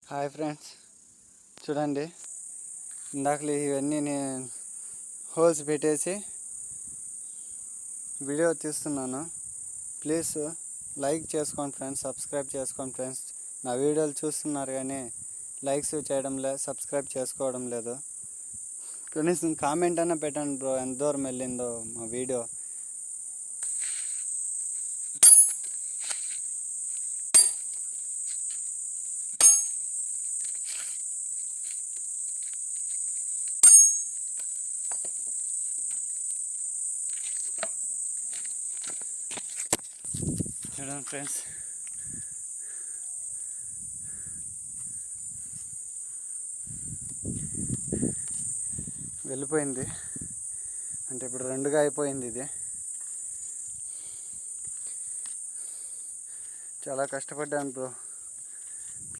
Hi friends, చూడండి ఇందాకలు ఇవన్నీ నేను హోల్స్ పెట్టేసి వీడియో తీస్తున్నాను. ప్లీజ్ లైక్ చేసుకోండి ఫ్రెండ్స్, సబ్స్క్రైబ్ చేసుకోండి ఫ్రెండ్స్. నా వీడియోలు చూస్తున్నారు కానీ లైక్స్ చేయడం లేదు, సబ్స్క్రైబ్ చేసుకోవడం లేదు. కనీసం కామెంట్ అన్నా పెట్టండి బ్రో, ఎంత దూరం వెళ్ళిందో మా వీడియో. చూడండి ఫ్రెండ్స్, వెళ్ళిపోయింది అంటే ఇప్పుడు రెండుగా అయిపోయింది. ఇది చాలా కష్టపడ్డాను బ్రో.